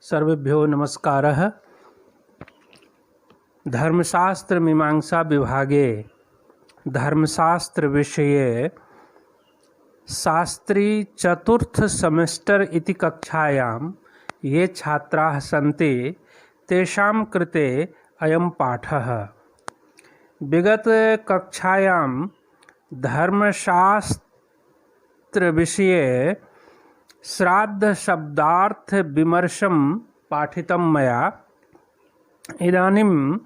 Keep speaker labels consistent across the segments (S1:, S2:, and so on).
S1: सर्वेभ्यो नमस्कारः। धर्मशास्त्र मीमांसा विभागे धर्मशास्त्र विषये शास्त्री चतुर्थ सेमेस्टर इति कक्षायां ये छात्राः सन्ति तेषां कृते अयं पाठः। विगत कक्षायां धर्मशास्त्र विषये श्राद्ध शब्दार्थ विमर्शं पाठितं मया। इदानीं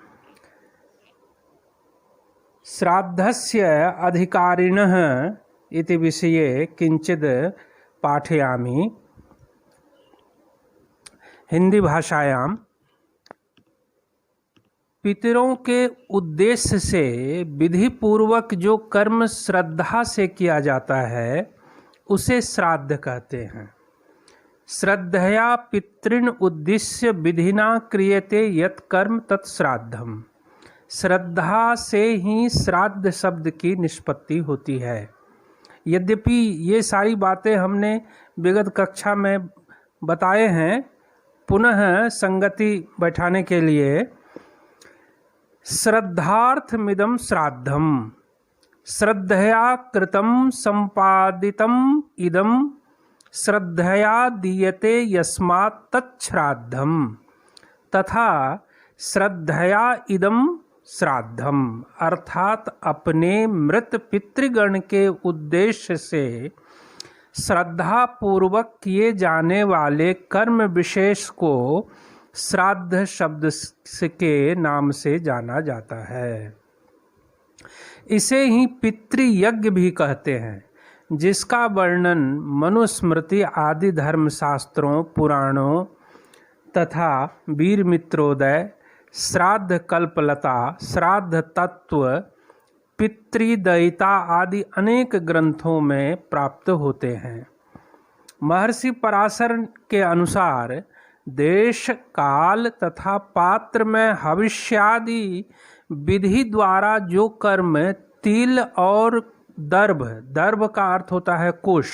S1: श्राद्धस्य अधिकारिणः इति विषये किञ्चित् पाठयामि। हिंदी भाषायां पितरों के उद्देश्य से विधि पूर्वक जो कर्म श्रद्धा से किया जाता है उसे श्राद्ध कहते हैं। श्रद्धया पितॄन् उद्देश्य विधिना क्रियते यत् कर्म तत् श्राद्धम। श्रद्धा से ही श्राद्ध शब्द की निष्पत्ति होती है। यद्यपि ये सारी बातें हमने विगत कक्षा में बताए हैं, पुनः संगति बैठाने के लिए श्रद्धार्थमिदं श्राद्धम श्रद्धया कृतं संपादितम इदं श्रद्धया दीयते यस्मात् तच्छ्राद्धम तथा श्रद्धया इदं श्राद्धम। अर्थात अपने मृत पितृगण के उद्देश्य से श्रद्धा पूर्वक किए जाने वाले कर्म विशेष को श्राद्ध शब्द के नाम से जाना जाता है। इसे ही पितृयज्ञ भी कहते हैं, जिसका वर्णन मनुस्मृति आदि धर्मशास्त्रों, पुराणों तथा वीर मित्रोदय, श्राद्ध कल्पलता, श्राद्ध तत्व, पितृदयिता आदि अनेक ग्रंथों में प्राप्त होते हैं। महर्षि पराशर के अनुसार देश काल तथा पात्र में हविष्यादि विधि द्वारा जो कर्म तिल और दर्भ का अर्थ होता है कुश,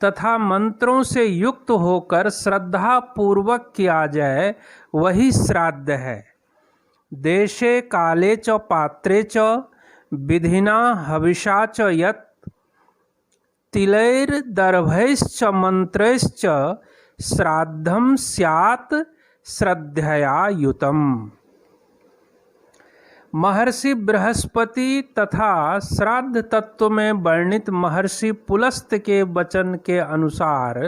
S1: तथा मंत्रों से युक्त होकर श्रद्धा पूर्वक किया जाए वही श्राद्ध है। देशे काले च पात्रे च विधिना हविषा च यत् तिलैर्दर्भैश्च मंत्रैश्च श्राद्धम स्यात् श्रद्धया युतम। महर्षि बृहस्पति तथा श्राद्ध तत्व में वर्णित महर्षि पुलस्त के वचन के अनुसार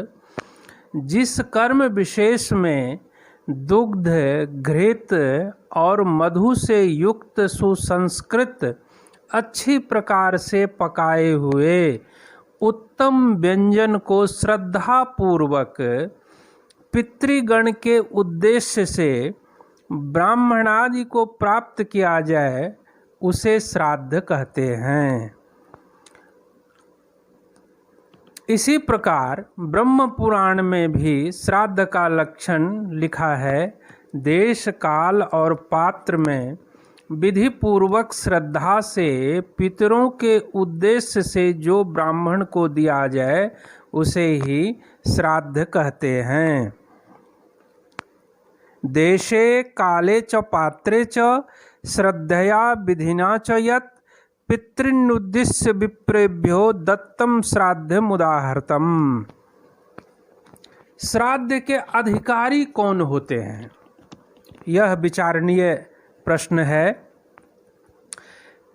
S1: जिस कर्म विशेष में दुग्ध, घृत और मधु से युक्त सुसंस्कृत अच्छी प्रकार से पकाए हुए उत्तम व्यंजन को श्रद्धा पूर्वक पितृगण के उद्देश्य से ब्राह्मणादि को प्राप्त किया जाए उसे श्राद्ध कहते हैं। इसी प्रकार ब्रह्म पुराण में भी श्राद्ध का लक्षण लिखा है। देश, काल और पात्र में विधि पूर्वक श्रद्धा से पितरों के उद्देश्य से जो ब्राह्मण को दिया जाए उसे ही श्राद्ध कहते हैं। देशे काले च पात्रे च श्रद्धया विधिना च यत् पितृन्नुद्दिश्य विप्रेभ्यो दत्तम श्राद्धम उदाहृतम। श्राद्ध के अधिकारी कौन होते हैं, यह विचारणीय प्रश्न है।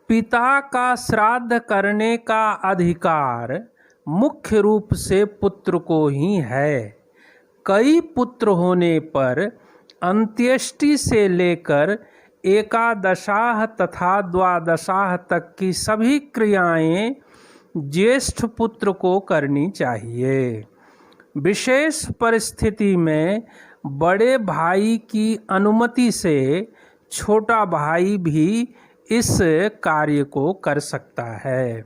S1: पिता का श्राद्ध करने का अधिकार मुख्य रूप से पुत्र को ही है। कई पुत्र होने पर अंत्येष्टि से लेकर एकादशाह तथा द्वादशाह तक की सभी क्रियाएं ज्येष्ठ पुत्र को करनी चाहिए। विशेष परिस्थिति में बड़े भाई की अनुमति से छोटा भाई भी इस कार्य को कर सकता है।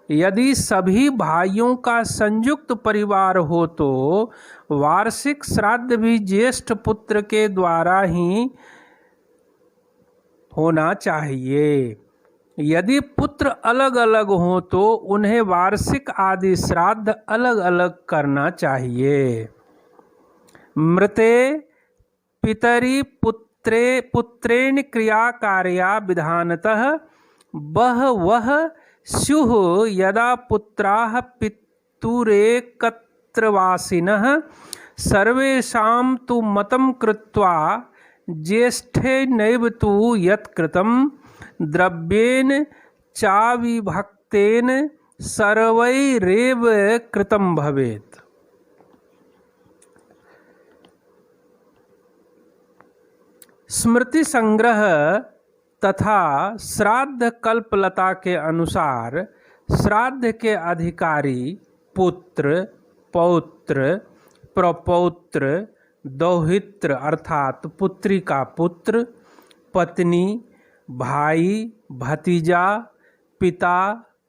S1: यदि सभी भाइयों का संयुक्त परिवार हो तो वार्षिक श्राद्ध भी ज्येष्ठ पुत्र के द्वारा ही होना चाहिए। यदि पुत्र अलग अलग हों तो उन्हें वार्षिक आदि श्राद्ध अलग अलग करना चाहिए। मृते पितरि पुत्रेण क्रियाकार्या विधानतः बहवः स्युः यदा पुत्राः पितुरेकत्रवासिनः सर्वेषां तु मतं कृत्वा ज्येष्ठेनैव तु यत्कृतं द्रव्येन चाविभक्तेन सर्वैरेव कृतं भवेत्। स्मृति संग्रह तथा श्राद्ध कल्पलता के अनुसार श्राद्ध के अधिकारी पुत्र, पौत्र, प्रपौत्र, दौहित्र अर्थात पुत्री का पुत्र, पत्नी, भाई, भतीजा, पिता,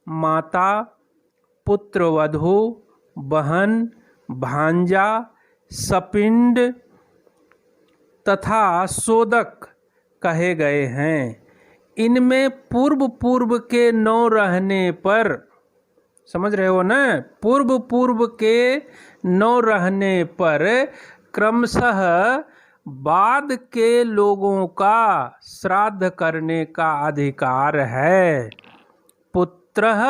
S1: माता, पुत्रवधू, बहन, भांजा, सपिंड तथा सोदक कहे गए हैं। इनमें पूर्व के 9 रहने पर, समझ रहे हो ना, पूर्व के 9 रहने पर क्रमशः बाद के लोगों का श्राद्ध करने का अधिकार है। पुत्रः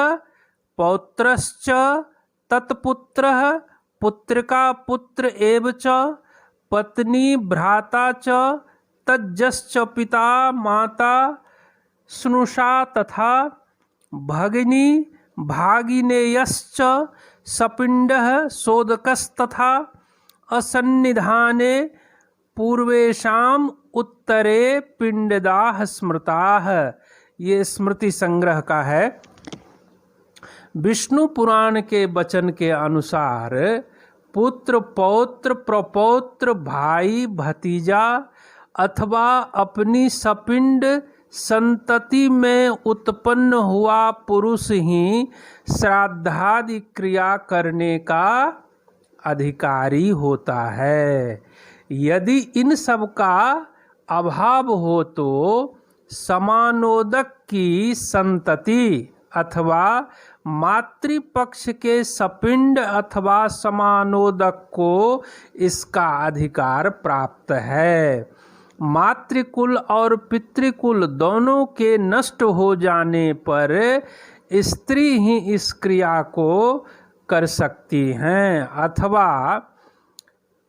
S1: पौत्रश्च तत्पुत्रः पुत्रिका पुत्र एव च पत्नी भ्राता च तज्जश्च पिता माता स्नुषा तथा भगिनी भागिनेयश्च सपिंडः सोदकस्तथा असन्निधाने पूर्वेषाम् उत्तरे पिंडदाः स्मृताः। ये स्मृति संग्रह का है। विष्णु पुराण के वचन के अनुसार पुत्र, पौत्र, प्रपौत्र, भाई, भतीजा अथवा अपनी सपिंड संतति में उत्पन्न हुआ पुरुष ही श्राद्धादि क्रिया करने का अधिकारी होता है। यदि इन सब का अभाव हो तो समानोदक की संतति अथवा मातृपक्ष के सपिंड अथवा समानोदक को इसका अधिकार प्राप्त है। मातृकुल और पितृकुल दोनों के नष्ट हो जाने पर स्त्री ही इस क्रिया को कर सकती हैं अथवा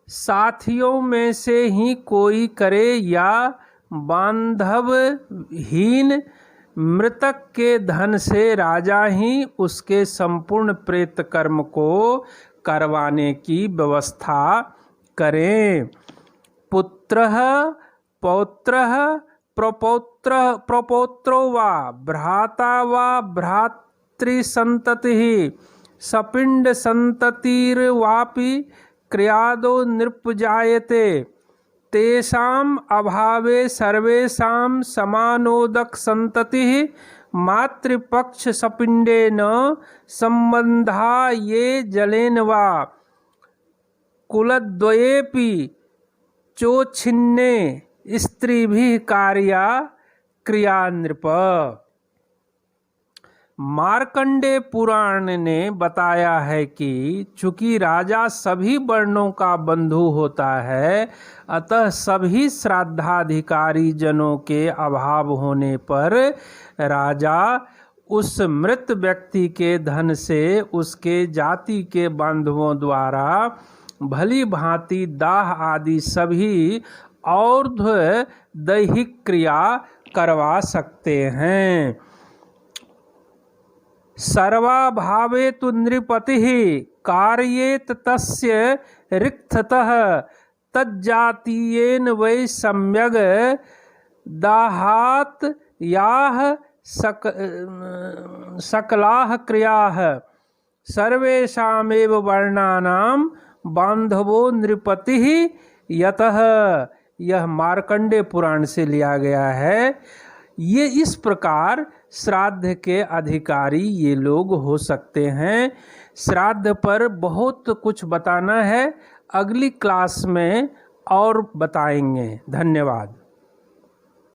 S1: साथियों में से ही कोई करे या बांधवहीन मृतक के धन से राजा ही उसके संपूर्ण प्रेत कर्म को करवाने की व्यवस्था करें। पुत्रः पौत्रः प्रपौत्रो वा भ्राता वा भ्रातृसंततिः सपिंड संततिर्वापि क्रियादो नृपजायते तेषाम् अभावे सर्वेषां समानोदक संततिः मातृपक्ष सपिंडेन संबंधा ये जलेन वा कुलद्वयेपि चोच्छिन्ने स्त्रीभिः कार्या क्रिया नृप। मार्कंडे पुराण ने बताया है कि चूंकि राजा सभी वर्णों का बंधु होता है, अतः सभी श्राद्धाधिकारी जनों के अभाव होने पर राजा उस मृत व्यक्ति के धन से उसके जाति के बांधवों द्वारा भली भांति दाह आदि सभी और्ध्व दैहिक क्रिया करवा सकते हैं। सर्वाभावे तु नृपतिः कार्येत तस्य रिक्ततः तज्जातीयेन वै सम्यग् दाहात् याः सकलाः क्रियाः सर्वेषामेव वर्णानां बांधवो नृपतिः यतः। यह मार्कंडे पुराण से लिया गया है। ये इस प्रकार श्राद्ध के अधिकारी ये लोग हो सकते हैं। श्राद्ध पर बहुत कुछ बताना है, अगली क्लास में और बताएंगे। धन्यवाद।